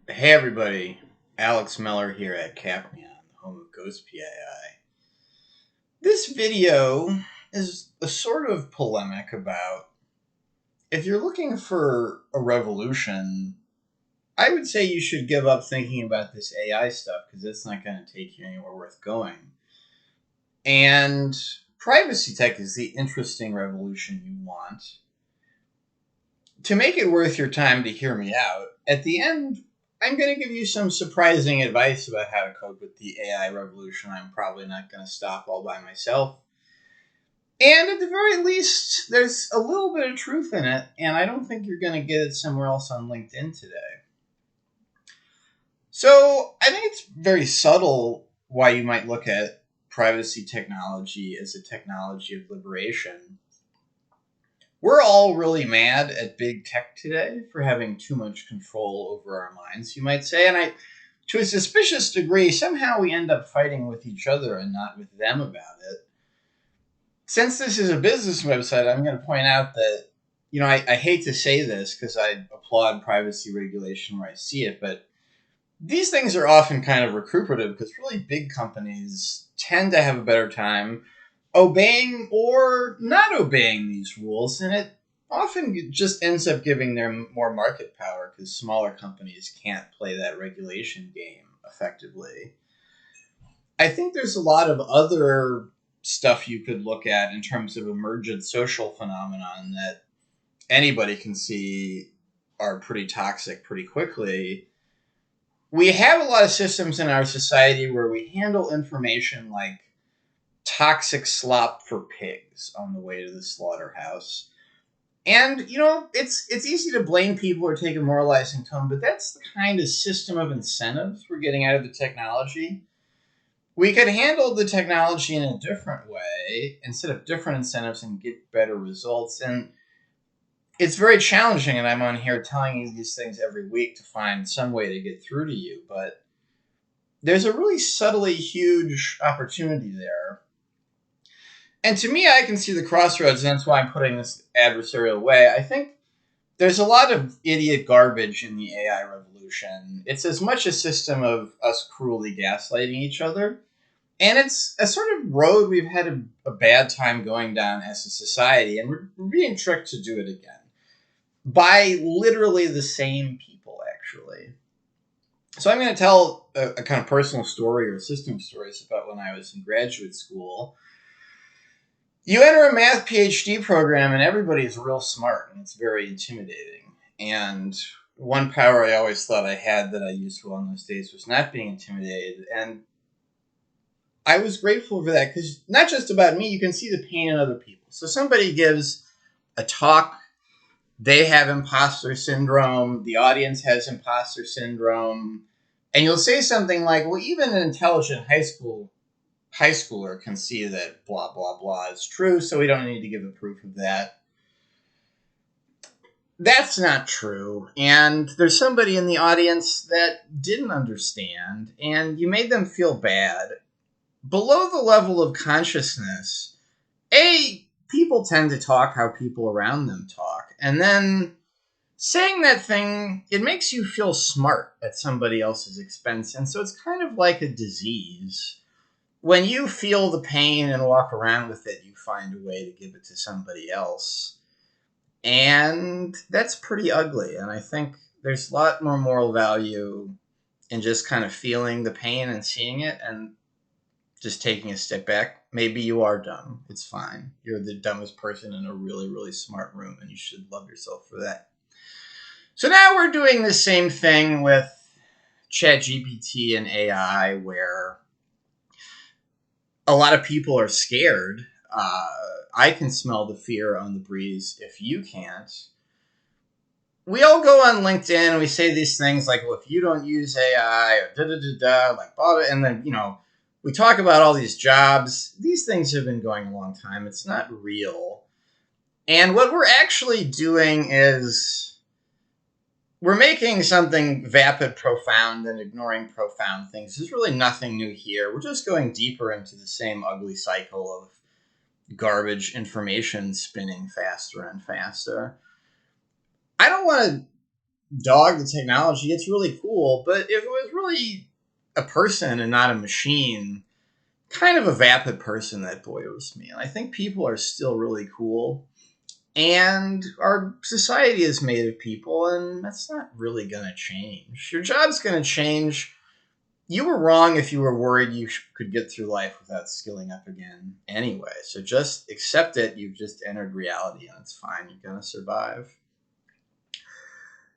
Hey everybody, Alex Meller here at Capman, the home of Ghost PII. This video is a sort of polemic about if you're looking for a revolution, I would say you should give up thinking about this AI stuff because it's not going to take you anywhere worth going. And privacy tech is the interesting revolution you want. To make it worth your time to hear me out, at the end, I'm going to give you some surprising advice about how to cope with the AI revolution. I'm probably not going to stop all by myself. And at the very least, there's a little bit of truth in it, and I don't think you're going to get it somewhere else on LinkedIn today. So I think it's very subtle why you might look at privacy technology as a technology of liberation. We're all really mad at big tech today for having too much control over our minds, you might say. And to a suspicious degree, somehow we end up fighting with each other and not with them about it. Since this is a business website, I'm going to point out that, I hate to say this because I applaud privacy regulation where I see it, but these things are often kind of recuperative because really big companies tend to have a better time obeying or not obeying these rules, and it often just ends up giving them more market power because smaller companies can't play that regulation game effectively. I think there's a lot of other stuff you could look at in terms of emergent social phenomenon that anybody can see are pretty toxic pretty quickly. We have a lot of systems in our society where we handle information like toxic slop for pigs on the way to the slaughterhouse. And it's easy to blame people or take a moralizing tone, but that's the kind of system of incentives we're getting out of the technology. We could handle the technology in a different way instead of different incentives and get better results. And it's very challenging, and I'm on here telling you these things every week to find some way to get through to you. But there's a really subtly huge opportunity there. And to me, I can see the crossroads, and that's why I'm putting this adversarial way. I think there's a lot of idiot garbage in the AI revolution. It's as much a system of us cruelly gaslighting each other, and it's a sort of road we've had a bad time going down as a society, and we're being tricked to do it again by literally the same people, actually. So I'm going to tell a kind of personal story or system stories about when I was in graduate school. You enter a math PhD program and everybody's real smart and it's very intimidating. And one power I always thought I had that I used well in those days was not being intimidated. And I was grateful for that because not just about me, you can see the pain in other people. So somebody gives a talk, they have imposter syndrome, the audience has imposter syndrome, and you'll say something like, well, even an intelligent high schooler can see that blah, blah, blah is true, so we don't need to give a proof of that. That's not true. And there's somebody in the audience that didn't understand, and you made them feel bad. Below the level of consciousness, people tend to talk how people around them talk. And then saying that thing, it makes you feel smart at somebody else's expense. And so it's kind of like a disease. When you feel the pain and walk around with it, you find a way to give it to somebody else. And that's pretty ugly. And I think there's a lot more moral value in just kind of feeling the pain and seeing it and just taking a step back. Maybe you are dumb. It's fine. You're the dumbest person in a really, really smart room, and you should love yourself for that. So now we're doing the same thing with ChatGPT and AI, where a lot of people are scared. I can smell the fear on the breeze if you can't. We all go on LinkedIn and we say these things like, well, if you don't use AI or da-da-da-da, like, blah, blah, and then, we talk about all these jobs. These things have been going a long time. It's not real. And what we're actually doing is we're making something vapid profound and ignoring profound things. There's really nothing new here. We're just going deeper into the same ugly cycle of garbage information spinning faster and faster. I don't want to dog the technology, it's really cool. But if it was really a person and not a machine, kind of a vapid person, that bothers me. And I think people are still really cool. And our society is made of people, and that's not really going to change. Your job's going to change. You were wrong if you were worried you could get through life without skilling up again anyway. So just accept it. You've just entered reality, and it's fine. You're going to survive.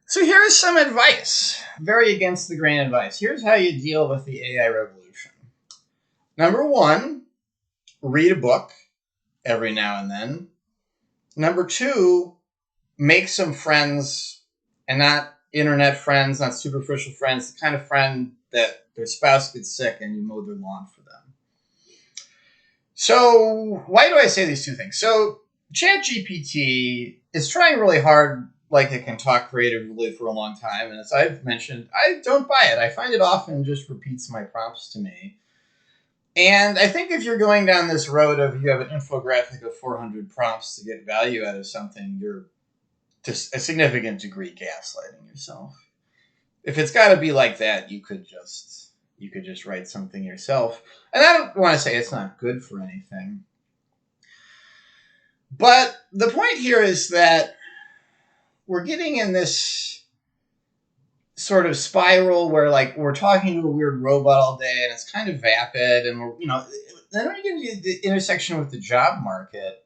So here's some advice. Very against the grain advice. Here's how you deal with the AI revolution. Number one, read a book every now and then. Number two, make some friends, and not internet friends, not superficial friends, the kind of friend that their spouse gets sick and you mow their lawn for them. So why do I say these two things? So ChatGPT is trying really hard, like it can talk creatively for a long time. And as I've mentioned, I don't buy it. I find it often just repeats my prompts to me. And I think if you're going down this road of you have an infographic of 400 prompts to get value out of something, you're to a significant degree gaslighting yourself. If it's got to be like that, you could just write something yourself. And I don't want to say it's not good for anything. But the point here is that we're getting in this sort of spiral where, like, we're talking to a weird robot all day and it's kind of vapid, and we're, then when you get to the intersection with the job market,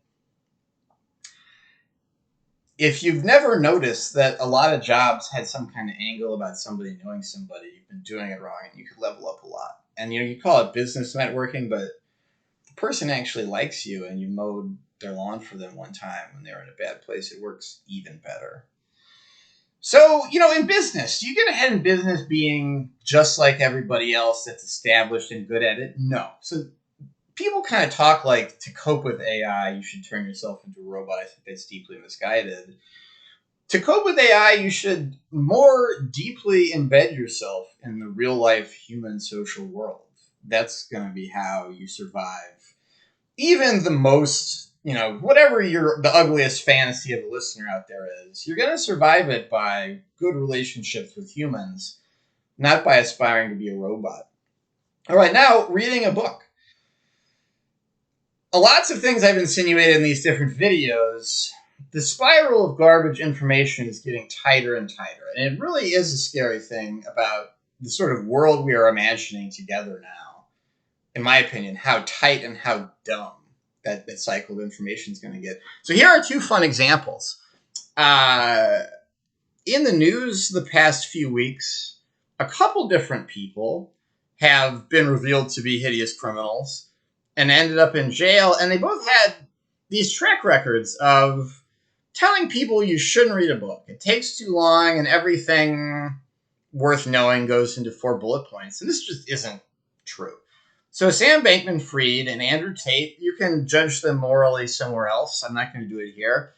if you've never noticed that a lot of jobs had some kind of angle about somebody knowing somebody, you've been doing it wrong, and you could level up a lot. And you call it business networking, but the person actually likes you and you mowed their lawn for them one time when they were in a bad place, it works even better. So, in business, do you get ahead in business being just like everybody else that's established and good at it? No. So people kind of talk like, to cope with AI, you should turn yourself into a robot. I think that's deeply misguided. To cope with AI, you should more deeply embed yourself in the real life human social world. That's going to be how you survive. Even the most, whatever the ugliest fantasy of a listener out there is, you're going to survive it by good relationships with humans, not by aspiring to be a robot. All right, now reading a book. Lots of things I've insinuated in these different videos. The spiral of garbage information is getting tighter and tighter. And it really is a scary thing about the sort of world we are imagining together now. In my opinion, how tight and how dumb that cycle of information is going to get. So here are two fun examples. In the news the past few weeks, a couple different people have been revealed to be hideous criminals and ended up in jail, and they both had these track records of telling people you shouldn't read a book. It takes too long, and everything worth knowing goes into 4 bullet points. And this just isn't true. So Sam Bankman-Fried and Andrew Tate, you can judge them morally somewhere else. I'm not going to do it here.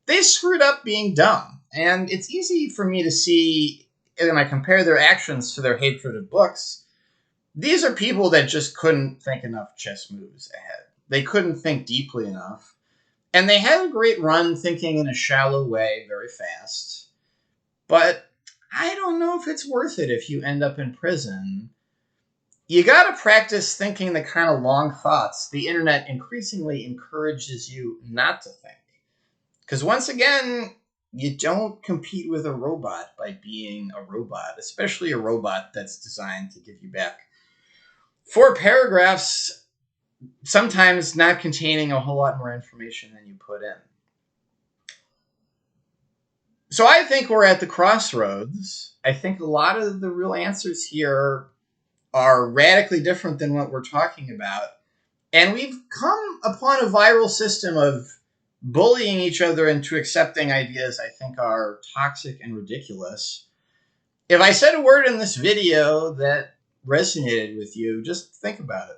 They screwed up being dumb. And it's easy for me to see, when I compare their actions to their hatred of books, these are people that just couldn't think enough chess moves ahead. They couldn't think deeply enough. And they had a great run thinking in a shallow way very fast. But I don't know if it's worth it if you end up in prison. You got to practice thinking the kind of long thoughts the internet increasingly encourages you not to think. Because once again, you don't compete with a robot by being a robot, especially a robot that's designed to give you back 4 paragraphs, sometimes not containing a whole lot more information than you put in. So I think we're at the crossroads. I think a lot of the real answers here are radically different than what we're talking about. And we've come upon a viral system of bullying each other into accepting ideas I think are toxic and ridiculous. If I said a word in this video that resonated with you, just think about it.